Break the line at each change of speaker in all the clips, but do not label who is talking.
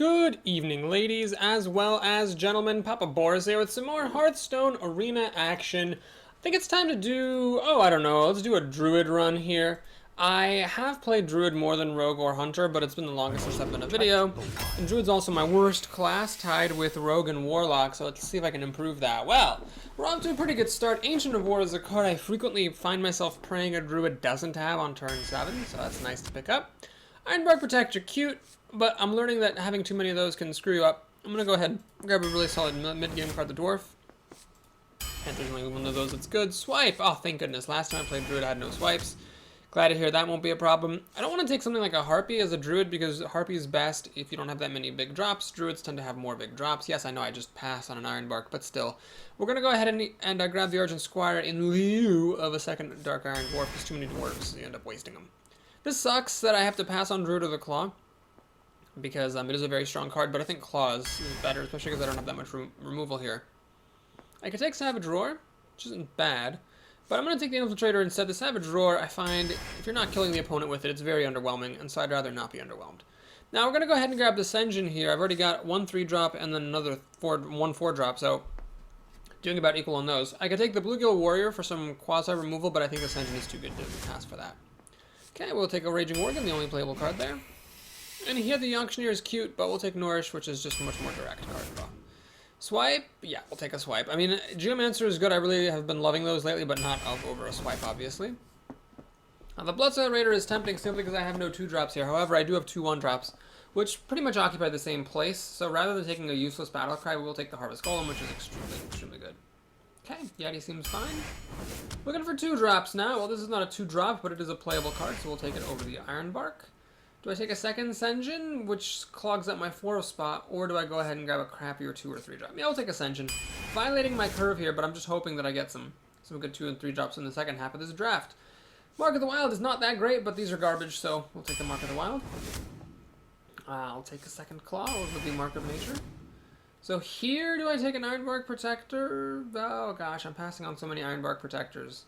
Good evening, ladies, as well as gentlemen. Papa Boris here with some more Hearthstone arena action. I think it's time to do, I don't know, let's do a Druid run here. I have played Druid more than Rogue or Hunter, but it's been the longest since I've done a video. And Druid's also my worst class, tied with Rogue and Warlock, so let's see if I can improve that. Well, we're off to a pretty good start. Ancient of War is a card I frequently find myself praying a Druid doesn't have on turn 7, so that's nice to pick up. Ironbark Protector, cute, but I'm learning that having too many of those can screw you up. I'm going to go ahead and grab a really solid mid-game card, the Dwarf. And there's only one of those that's good. Swipe! Oh, thank goodness. Last time I played Druid, I had no swipes. Glad to hear that won't be a problem. I don't want to take something like a Harpy as a Druid because Harpy is best if you don't have that many big drops. Druids tend to have more big drops. Yes, I know I just passed on an Ironbark, but still. We're going to go ahead and grab the Argent Squire in lieu of a second Dark Iron Dwarf because too many dwarves, so you end up wasting them. This sucks that I have to pass on Druid or the Claw, because it is a very strong card, but I think Claws is better, especially because I don't have that much removal here. I could take Savage Roar, which isn't bad, but I'm going to take the Infiltrator instead. The Savage Roar, I find, if you're not killing the opponent with it, it's very underwhelming, and so I'd rather not be underwhelmed. Now we're going to go ahead and grab the Sen'jin here. I've already got one 3-drop and then another 4-drop, so doing about equal on those. I could take the Bluegill Warrior for some quasi-removal, but I think the Sen'jin is too good to pass for that. Okay, we'll take a Raging Worgen, the only playable card there. And here the Auctioneer is cute, but we'll take Nourish, which is just a much more direct card draw. Swipe? Yeah, we'll take a swipe. I mean, Geomancer is good. I really have been loving those lately, but not over a swipe, obviously. The Bloodsail Raider is tempting simply because I have no 2-drops here. However, I do have 2 1-drops, which pretty much occupy the same place. So rather than taking a useless Battlecry, we will take the Harvest Golem, which is extremely good. Okay, Yeti seems fine. Looking for 2-drops now. Well, this is not a 2-drop, but it is a playable card, so we'll take it over the Ironbark. Do I take a second Sen'jin, which clogs up my 4 spot, or do I go ahead and grab a crappier 2 or 3-drop? Yeah, I'll take a Sen'jin. Violating my curve here, but I'm just hoping that I get some good 2 and 3 drops in the second half of this draft. Mark of the Wild is not that great, but these are garbage, so we'll take the Mark of the Wild. I'll take a second Claw over the Mark of Nature. So here, do I take an Ironbark Protector? Oh gosh, I'm passing on so many Ironbark Protectors.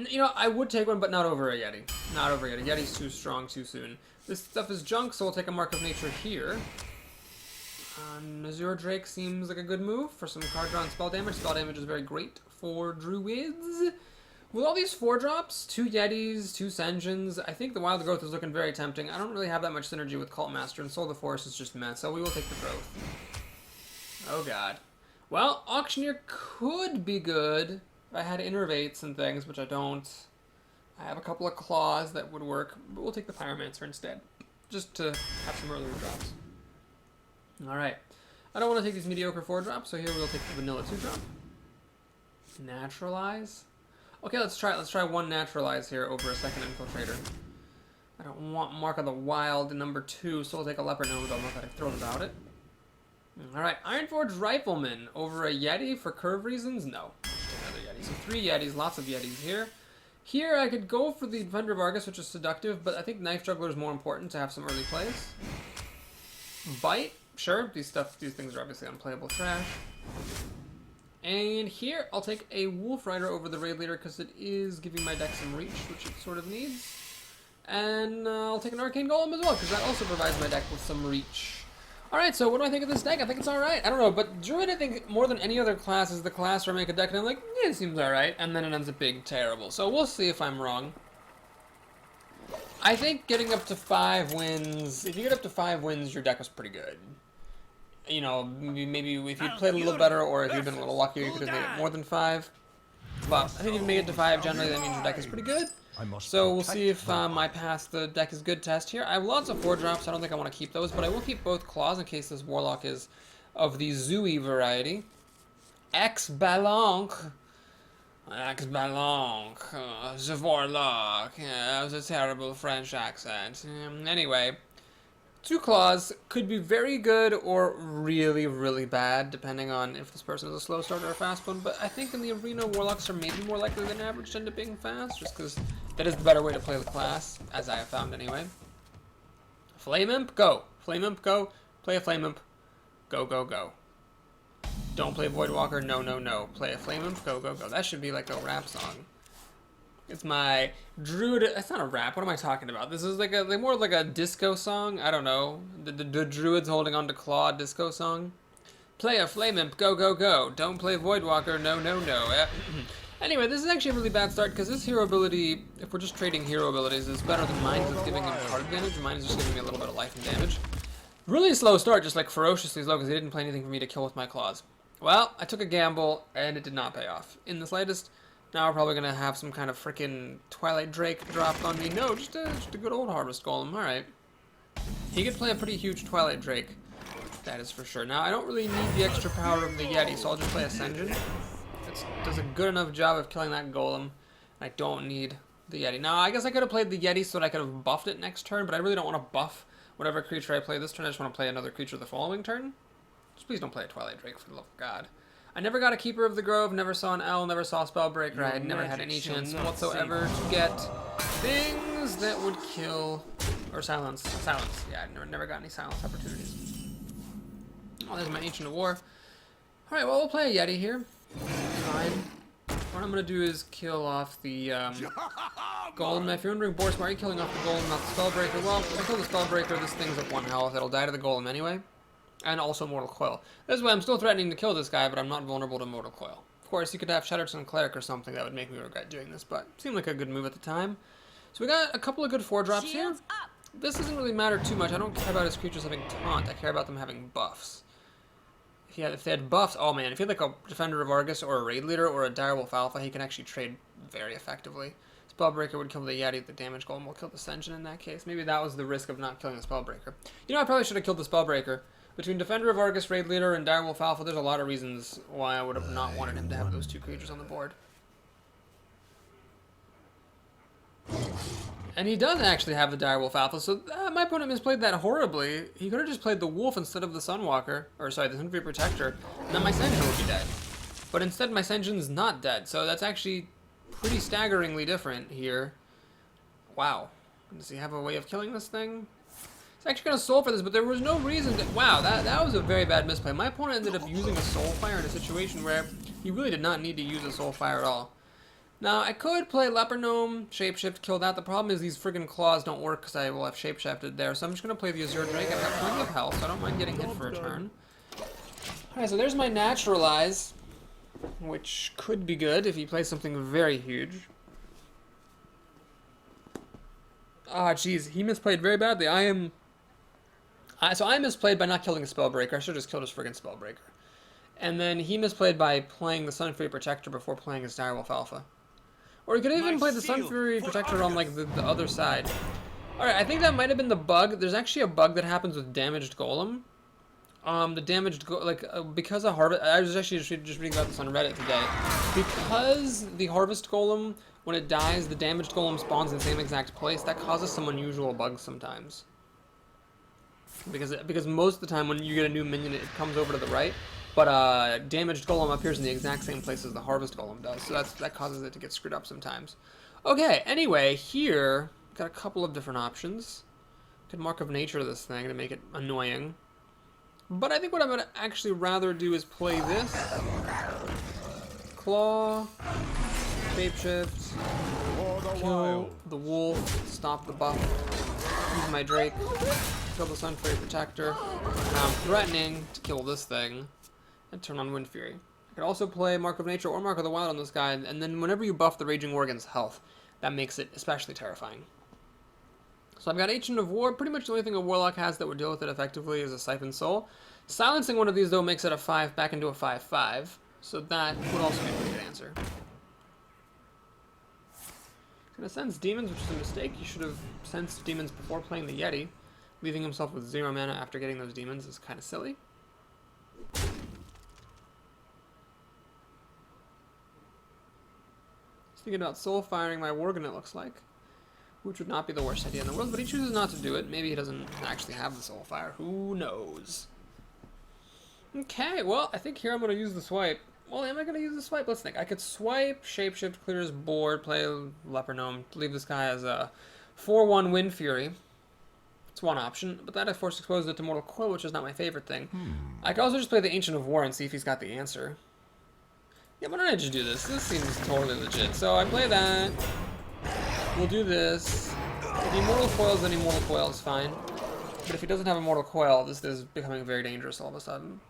You know, I would take one, but not over a Yeti. Not over a Yeti. Yeti's too strong too soon. This stuff is junk, so we'll take a Mark of Nature here. Azure Drake seems like a good move for some card draw and spell damage. Spell damage is very great for Druids. With all these 4-drops, 2 Yetis, 2 Sen'jins, I think the Wild Growth is looking very tempting. I don't really have that much synergy with Cult Master, and Soul of the Forest is just meh, so we will take the Growth. Oh god. Well, Auctioneer could be good if I had Innervates and things, which I don't. I have a couple of Claws that would work, but we'll take the Pyromancer instead, just to have some earlier drops. Alright. I don't want to take these mediocre 4-drops, so here we'll take the Vanilla 2-drop. Naturalize. Okay, let's try one Naturalize here over a second Infiltrator. I don't want Mark of the Wild number 2, so we'll take a Leopard Nose. I'll know that I've thrown about it. Alright, Ironforge Rifleman over a Yeti for curve reasons? No. Another Yeti. So 3 Yetis, lots of Yetis here. Here I could go for the Defender of Argus, which is seductive, but I think Knife Juggler is more important to have some early plays. Bite? Sure, these things are obviously unplayable trash. And here, I'll take a Wolf Rider over the Raid Leader because it is giving my deck some reach, which it sort of needs. And I'll take an Arcane Golem as well, because that also provides my deck with some reach. Alright, so what do I think of this deck? I think it's alright. I don't know, but Druid, I think, more than any other class, is the class where I make a deck and I'm like, yeah, it seems alright, and then it ends up being terrible. So we'll see if I'm wrong. I think getting up to 5 wins, if you get up to 5 wins, your deck was pretty good. You know, maybe if you'd played a little better, or if you'd been a little luckier, you could have made it more than 5. But I think if you made it to 5, generally that means your deck is pretty good. So we'll see if I pass the deck is good test here. I have lots of 4-drops. I don't think I want to keep those, but I will keep both Claws in case this Warlock is of the Zooey variety. Ex-Ballonk. Ex-Ballonk. The Warlock. Yeah, that was a terrible French accent. Anyway. 2 Claws could be very good or really bad, depending on if this person is a slow start or a fast one. But I think in the arena, Warlocks are maybe more likely than average to end up being fast, just because that is the better way to play the class, as I have found anyway. Flame Imp, go. Flame Imp, go. Play a Flame Imp. Go, go, go. Don't play Voidwalker, no, no, no. Play a Flame Imp, go, go, go. That should be like a rap song. It's my Druid. It's not a rap. What am I talking about? This is like more like a disco song. I don't know. The Druids holding on to claw disco song. Play a Flame Imp, go, go, go. Don't play Voidwalker, no, no, no. Anyway, this is actually a really bad start because this hero ability, if we're just trading hero abilities, is better than mine because it's giving him card damage. Mine is just giving me a little bit of life and damage. Really slow start, just like ferociously slow because he didn't play anything for me to kill with my claws. Well, I took a gamble and it did not pay off in the slightest. Now we're probably going to have some kind of freaking Twilight Drake dropped on me. No, just a good old Harvest Golem. Alright. He could play a pretty huge Twilight Drake. That is for sure. Now, I don't really need the extra power of the Yeti, so I'll just play Ascension. It does a good enough job of killing that Golem. I don't need the Yeti. Now, I guess I could have played the Yeti so that I could have buffed it next turn, but I really don't want to buff whatever creature I play this turn. I just want to play another creature the following turn. Just please don't play a Twilight Drake, for the love of God. I never got a Keeper of the Grove, never saw an L, never saw a Spellbreaker. I had never had any chance whatsoever to get things that would kill or silence. Silence. Yeah, I never got any silence opportunities. Oh, there's my Ancient of War. Alright, well, we'll play a Yeti here. Fine. What I'm going to do is kill off the Golem. Now, if you're wondering, Boris, why are you killing off the Golem, not the Spellbreaker? Well, if I kill the Spellbreaker, this thing's at 1 health. It'll die to the Golem anyway. And also Mortal Coil. That's why I'm still threatening to kill this guy, but I'm not vulnerable to Mortal Coil. Of course, you could have Shattered Sun Cleric or something that would make me regret doing this, but it seemed like a good move at the time. So we got a couple of good 4-drops here. This doesn't really matter too much. I don't care about his creatures having taunt. I care about them having buffs. If they had buffs, oh man, if he had like a Defender of Argus or a Raid Leader or a Direwolf Alpha, he can actually trade very effectively. Spellbreaker would kill the Yeti, the Damage Golem will kill the Ascension in that case. Maybe that was the risk of not killing the Spellbreaker. You know, I probably should have killed the Spellbreaker. Between Defender of Argus, Raid Leader, and Direwolf Alpha, there's a lot of reasons why I would have not wanted him to have those two creatures on the board. And he does actually have the Direwolf Alpha, so my opponent misplayed that horribly. He could have just played the Wolf instead of the Sunwalker, or sorry, the Sunfree Protector, and then my Senjin would be dead. But instead, my Senjin's not dead, so that's actually pretty staggeringly different here. Wow. Does he have a way of killing this thing? It's actually going to Soul for this, but there was no reason to... Wow, that was a very bad misplay. My opponent ended up using a Soulfire in a situation where he really did not need to use a Soulfire at all. Now, I could play Leper Gnome, Shapeshift, kill that. The problem is these friggin' claws don't work because I will have Shapeshifted there. So I'm just going to play the Azure Drake. I've got plenty of health, so I don't mind getting hit for a turn. Alright, so there's my Naturalize, which could be good if he plays something very huge. Ah, jeez, he misplayed very badly. So I misplayed by not killing the Spellbreaker. I should have just killed his friggin' Spellbreaker. And then he misplayed by playing the Sunfury Protector before playing his Direwolf Alpha. Or he could even play the Sunfury Protector on like the other side. Alright, I think that might have been the bug. There's actually a bug that happens with Damaged Golem. Because a Harvest... I was actually just reading about this on Reddit today. Because the Harvest Golem, when it dies, the Damaged Golem spawns in the same exact place, that causes some unusual bugs sometimes. Because most of the time when you get a new minion, it comes over to the right. But Damaged Golem appears in the exact same place as the Harvest Golem does, so that causes it to get screwed up sometimes. Okay, anyway, here, got a couple of different options. Could Mark of Nature this thing to make it annoying. But I think what I'm going to actually rather do is play this. Claw, Shapeshift, kill the Wolf, stop the buff, use my Drake, kill the Sunfury Protector. Now I'm threatening to kill this thing and turn on Wind Fury. I could also play Mark of Nature or Mark of the Wild on this guy, and then whenever you buff the Raging Worgen's health, that makes it especially terrifying. So I've got Ancient of War. Pretty much the only thing a Warlock has that would deal with it effectively is a Siphon Soul. Silencing one of these, though, makes it a 5 back into a 5/5, so that would also be a pretty good answer. Gonna sense Demons, which is a mistake. You should have sensed Demons before playing the Yeti. Leaving himself with 0 mana after getting those Demons is kind of silly. Thinking about soul firing my Worgen, it looks like, which would not be the worst idea in the world, but he chooses not to do it. Maybe he doesn't actually have the soul fire. Who knows? Okay, well, I think here I'm going to use the swipe. Well, am I going to use the swipe? Let's think. I could swipe, Shapeshift, clear his board, play Leper Gnome, leave this guy as a 4/1 Wind Fury. It's one option, but that I Force Expose it to Mortal Coil, which is not my favorite thing. I could also just play the Ancient of War and see if he's got the answer. Yeah, why don't I just do this? This seems totally legit. So I play that. We'll do this. If he Immortal Coils, then Immortal Coil is fine. But if he doesn't have Immortal Coil, this is becoming very dangerous all of a sudden.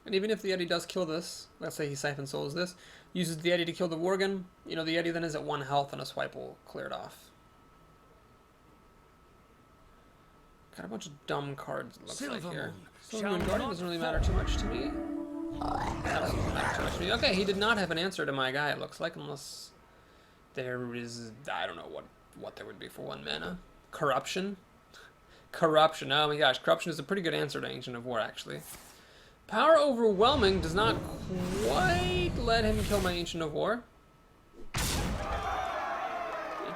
And even if the Yeti does kill this, let's say he Siphon Souls this, uses the Yeti to kill the Worgen, you know, the Yeti then is at 1 health and a swipe will clear it off. Got a bunch of dumb cards, it looks like here. Silver Moon Guardian doesn't really matter too much to me. That doesn't matter too much to me. Okay, he did not have an answer to my guy, it looks like, unless there is, I don't know what there would be for 1 mana. Corruption? Corruption, oh my gosh, Corruption is a pretty good answer to Ancient of War, actually. Power Overwhelming does not quite let him kill my Ancient of War. It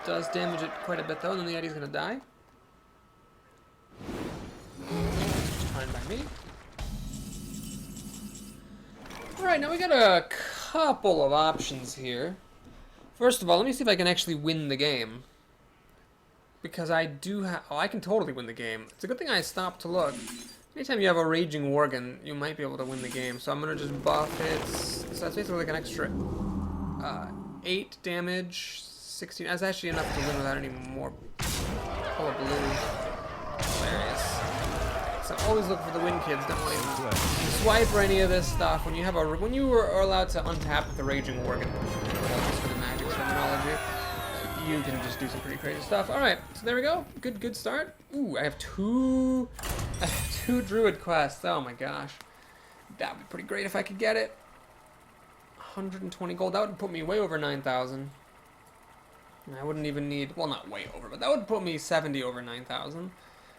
does damage it quite a bit though, and then the Yeti's gonna die. Fine by me. Alright, now we got a couple of options here. First of all, let me see if I can actually win the game. Because I do have... Oh, I can totally win the game. It's a good thing I stopped to look. Anytime you have a Raging Worgen, you might be able to win the game. So I'm going to just buff it. So that's basically like an extra 8 damage, 16. That's actually enough to win without any more color blue. Hilarious. So always look for the win, kids. Don't let them swipe or any of this stuff. When you have when you are allowed to untap the Raging Worgen, for the Magic terminology, you can just do some pretty crazy stuff. All right, so there we go. Good start. Ooh, I have two Druid quests. Oh my gosh, that would be pretty great if I could get it. 120 gold. That would put me way over 9,000. I wouldn't even need, well, not way over, but that would put me 70 over 9,000.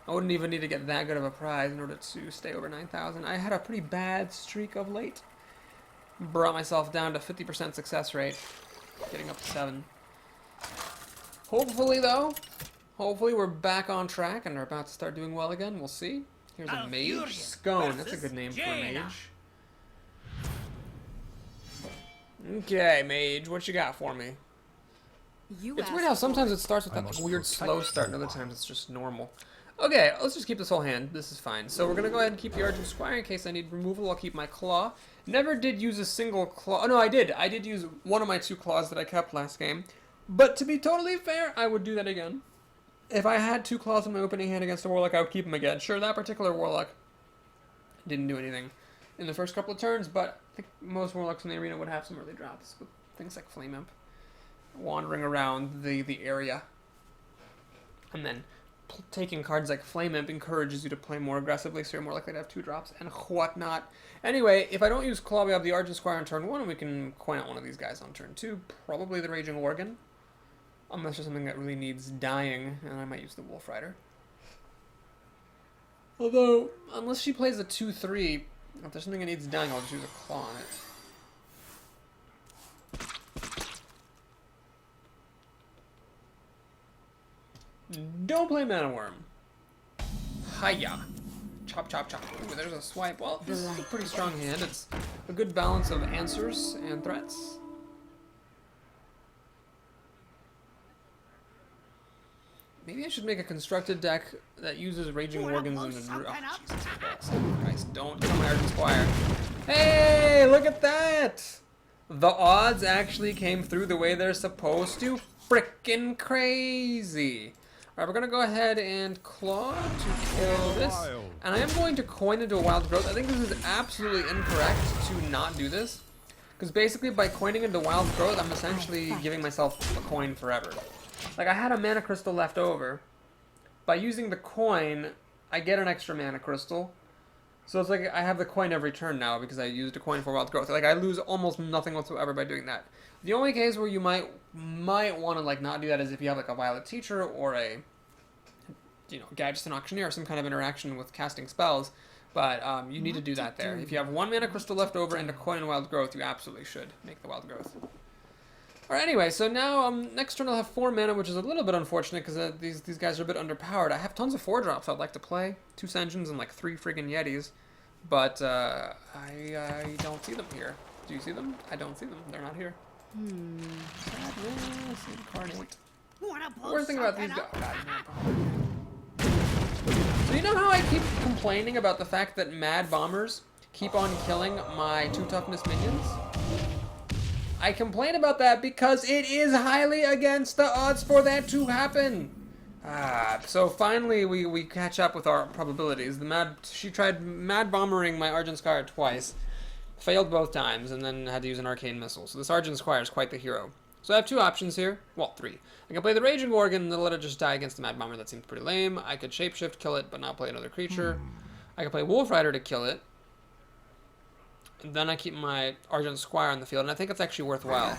I wouldn't even need to get that good of a prize in order to stay over 9,000. I had a pretty bad streak of late. Brought myself down to 50% success rate, getting up to 7. Hopefully, though, we're back on track and are about to start doing well again. We'll see. Here's a mage. Scone. That's a good name for a mage. Okay, mage. What you got for me? It's weird how sometimes it starts with that weird slow start and other times it's just normal. Okay, let's just keep this whole hand. This is fine. So we're going to go ahead and keep the Argent Squire in case I need removal. I'll keep my claw. Never did use a single claw. Oh, no, I did. I did use one of my 2 claws that I kept last game. But to be totally fair, I would do that again. If I had 2 claws in my opening hand against a Warlock, I would keep them again. Sure, that particular Warlock didn't do anything in the first couple of turns, but I think most Warlocks in the arena would have some early drops with things like Flame Imp wandering around the area. And then taking cards like Flame Imp encourages you to play more aggressively, so you're more likely to have 2 drops and whatnot. Anyway, if I don't use Claw, we have the Argent Squire on turn 1, and we can coin out one of these guys on turn 2. Probably the Raging Worgen. Unless there's something that really needs dying, and I might use the Wolf Rider. Although, unless she plays a 2-3, if there's something that needs dying, I'll just use a Claw on it. Don't play Mana Worm. Hiya. Chop, chop, chop. Ooh, there's a swipe. Well, this is a pretty strong hand. It's a good balance of answers and threats. Maybe I should make a constructed deck that uses Raging Worgens and the Druid. Oh, Jesus Christ. Don't kill my Argent Squire. Hey, look at that! The odds actually came through the way they're supposed to. Frickin' crazy. Alright, we're going to go ahead and claw to kill this. And I am going to coin into a Wild Growth. I think this is absolutely incorrect to not do this. Because basically by coining into Wild Growth, I'm essentially giving myself a coin forever. Like, I had a Mana Crystal left over. By using the coin, I get an extra Mana Crystal. So it's like I have the coin every turn now because I used a coin for Wild Growth. Like, I lose almost nothing whatsoever by doing that. The only case where you might want to, like, not do that is if you have, like, a Violet Teacher or a, you know, Gadgetzan Auctioneer or some kind of interaction with casting spells. But you need to do that there. If you have 1 Mana Crystal left over and a coin in Wild Growth, you absolutely should make the Wild Growth. Alright, anyway, so now next turn I'll have 4 mana, which is a little bit unfortunate because these guys are a bit underpowered. I have tons of 4-drops I'd like to play. 2 Senjins and like 3 friggin' Yetis. But I don't see them here. Do you see them? I don't see them. They're not here. Sadness, incarnate. Worst thing about these guys... Oh, God, so you know how I keep complaining about the fact that Mad Bombers keep on killing my 2 toughness minions? I complain about that because it is highly against the odds for that to happen. So finally we catch up with our probabilities. She tried mad bombering my Argent Squire twice, failed both times, and then had to use an arcane missile. So this Argent Squire is quite the hero. So I have two options here. Well, three. I can play the Raging Organ and then let it just die against the Mad Bomber. That seems pretty lame. I could Shapeshift, kill it, but not play another creature. I could play Wolf Rider to kill it. And then I keep my Argent Squire on the field, and I think it's actually worthwhile.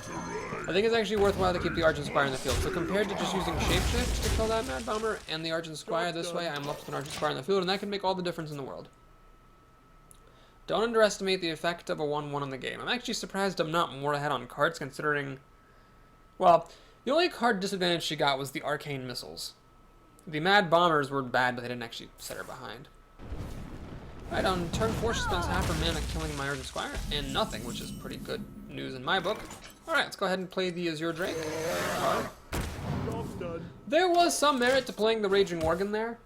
I think it's actually worthwhile to keep the Argent Squire in the field. So compared to just using Shapeshift to kill that Mad Bomber and the Argent Squire this way, I'm left with an Argent Squire in the field, and that can make all the difference in the world. Don't underestimate the effect of a 1-1 in the game. I'm actually surprised I'm not more ahead on cards, considering... Well, the only card disadvantage she got was the Arcane Missiles. The Mad Bombers were bad, but they didn't actually set her behind. Right, on turn 4, she spends half her mana killing my Argent Squire, and nothing, which is pretty good news in my book. Alright, let's go ahead and play the Azure Drake. There was some merit to playing the Raging Organ there,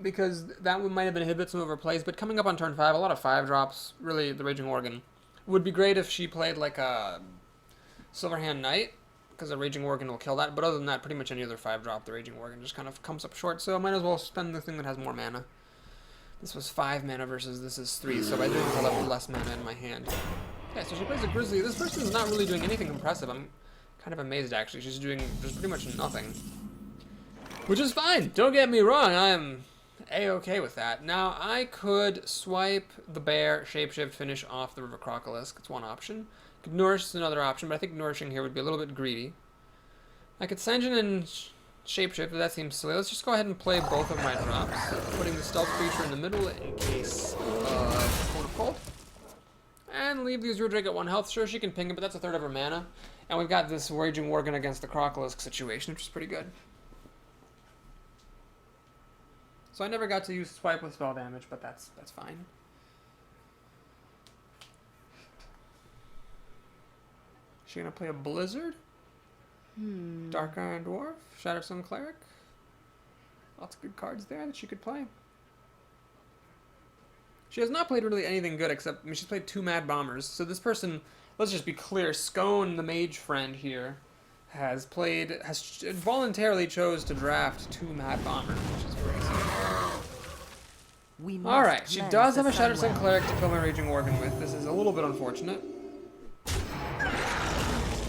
because that one might have inhibited some of her plays, but coming up on turn 5, a lot of 5-drops, really, the Raging Organ. Would be great if she played like a Silverhand Knight, because the Raging Organ will kill that, but other than that, pretty much any other 5-drop, the Raging Organ just kind of comes up short, so I might as well spend the thing that has more mana. This was 5 mana versus this is 3, so by doing this I'll have less mana in my hand. Okay, so she plays a Grizzly. This person's not really doing anything impressive. I'm kind of amazed, actually. She's doing just pretty much nothing. Which is fine. Don't get me wrong. I'm A-okay with that. Now, I could swipe the bear, Shapeshift, finish off the River Crocolisk. It's one option. Could Nourish is another option, but I think Nourishing here would be a little bit greedy. I could Sanjin and Shapeshift, but that seems silly. Let's just go ahead and play both of my drops. Putting the Stealth Creature in the middle in case of Cone of Cold. And leave the Azure Drake at 1 health. Sure, she can ping it, but that's a third of her mana. And we've got this Raging Organ against the Crocolisk situation, which is pretty good. So I never got to use Swipe with spell damage, but that's fine. Is she gonna play a Blizzard? Dark Iron Dwarf? Shattered Sun Cleric? Lots of good cards there that she could play. She has not played really anything good except, I mean, she's played 2 Mad Bombers. So this person, let's just be clear, Scone, the mage friend here, has voluntarily chose to draft 2 Mad Bombers, which is crazy. Alright, she does have a Shattered Sun Cleric to kill my Raging Organ with. This is a little bit unfortunate.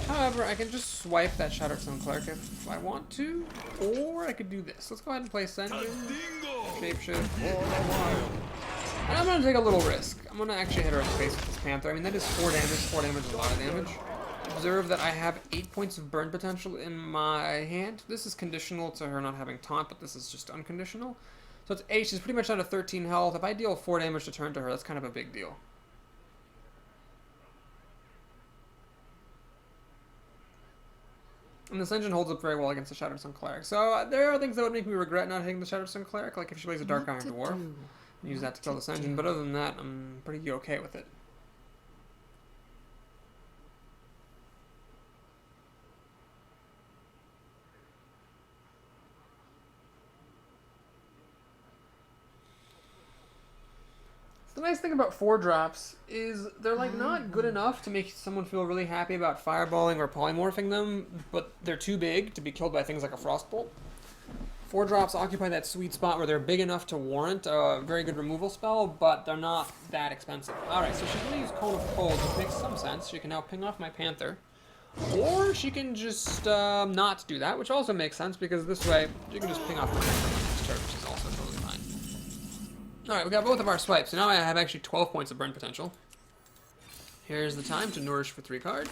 However, I can just swipe that Shattered Sun Cleric if I want to, or I could do this. Let's go ahead and play Senjin, Shapeshift, and I'm going to take a little risk. I'm going to actually hit her in the face with this Panther. I mean, that is 4 damage. 4 damage is a lot of damage. Observe that I have 8 points of burn potential in my hand. This is conditional to her not having taunt, but this is just unconditional. So it's 8. She's pretty much down to 13 health. If I deal 4 damage to turn to her, that's kind of a big deal. And this engine holds up very well against the Shattered Sun Cleric. So there are things that would make me regret not hitting the Shattered Sun Cleric, like if she plays a Dark Iron Dwarf. Use that to kill this engine, but other than that, I'm pretty okay with it. The nice thing about 4-drops is they're like not good enough to make someone feel really happy about fireballing or polymorphing them, but they're too big to be killed by things like a Frostbolt. 4-drops occupy that sweet spot where they're big enough to warrant a very good removal spell, but they're not that expensive. Alright, so she's going to use Cone of Cold, which makes some sense. She can now ping off my Panther. Or she can just not do that, which also makes sense, because this way you can just ping off my Panther on next turn, which is also totally fine. Alright, we got both of our swipes, so now I have actually 12 points of burn potential. Here's the time to Nourish for 3 cards.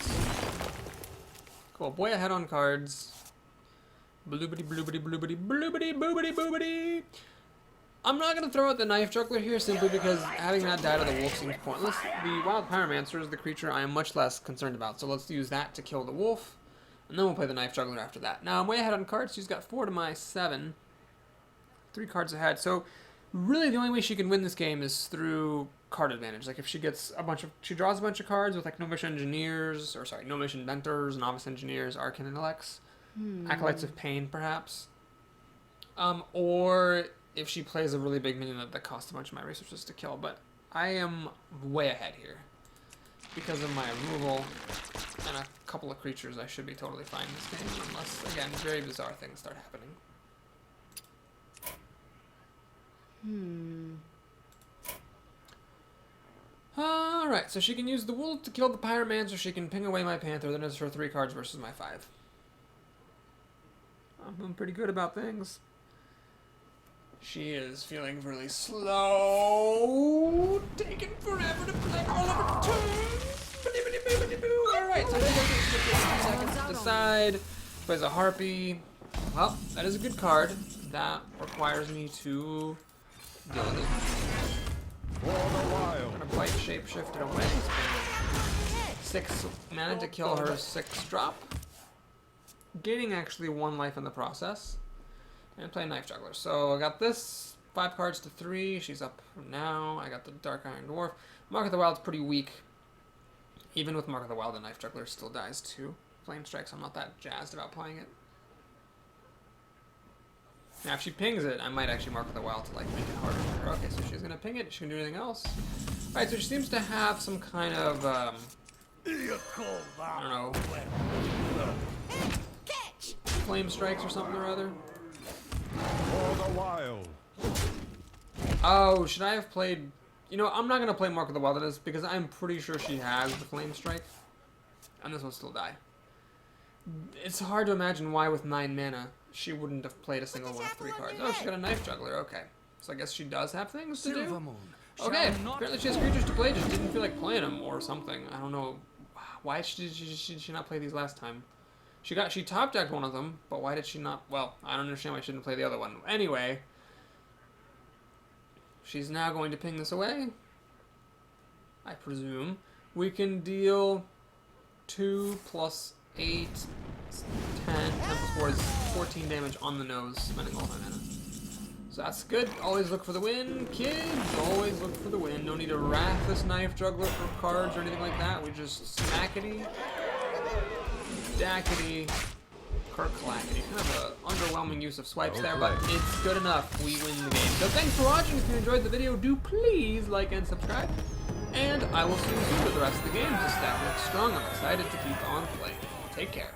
Cool, boy ahead on cards. Bloobity, bloobity, bloobity, bloobity, boobity, boobity. I'm not going to throw out the Knife Juggler here simply because having that die to the wolf seems pointless. The Wild Pyromancer is the creature I am much less concerned about, so let's use that to kill the wolf, and then we'll play the Knife Juggler after that. Now, I'm way ahead on cards. She's got 4 to my 7. 3 cards ahead, so really the only way she can win this game is through card advantage. Like if she gets she draws a bunch of cards with like Gnomish Engineers, or sorry, Gnomish Inventors, Novice Engineers, Arcane Intellects, Acolytes of Pain, perhaps. Or if she plays a really big minion that costs a bunch of my resources to kill, but I am way ahead here. because of my removal and a couple of creatures, I should be totally fine in this game, unless, again, very bizarre things start happening. Alright, so she can use the Wolf to kill the Pyromancer, she can ping away my Panther, then it's her 3 cards versus my 5. I'm feeling pretty good about things. She is feeling really slow. Taking forever to play all of her turns. Alright, so she takes 2 seconds to decide. Plays a Harpy. Well, that is a good card. That requires me to deal with it. I'm gonna Blight Shapeshift it away. 6 mana to kill her 6 drop. Gaining actually 1 life in the process. And play Knife Juggler. So I got this, 5 cards to 3. She's up now. I got the Dark Iron Dwarf. Mark of the Wild's pretty weak. Even with Mark of the Wild, the Knife Juggler still dies too. Flame Strike, so I'm not that jazzed about playing it. Now if she pings it, I might actually Mark of the Wild to like make it harder for her. Okay, so she's gonna ping it. She can do anything else. Alright, so she seems to have some kind of I don't know, Flame Strikes or something or other. Oh, should I have played... You know, I'm not going to play Mark of the Wilderness because I'm pretty sure she has the Flame Strike. And this will still die. It's hard to imagine why with 9 mana she wouldn't have played a single one of 3 cards. Oh, she got a Knife Juggler, okay. So I guess she does have things to do? Okay, apparently she has creatures to play, just didn't feel like playing them or something. I don't know. Why did she not play these last time? She top decked one of them, but why did she not? Well, I don't understand why she didn't play the other one. Anyway, she's now going to ping this away. I presume we can deal 2 plus 8, 10, 10 plus 4 is 14 damage on the nose, spending all my mana. So that's good. Always look for the win, kids. Always look for the win. No need to wrath this Knife Juggler for cards or anything like that. We just smackety. Dackety, Kirklackety. Kind of an underwhelming use of swipes there, but it's good enough. We win the game. So thanks for watching. If you enjoyed the video, do please like and subscribe. And I will see you soon with the rest of the game. This stack looks strong. I'm excited to keep on playing. Take care.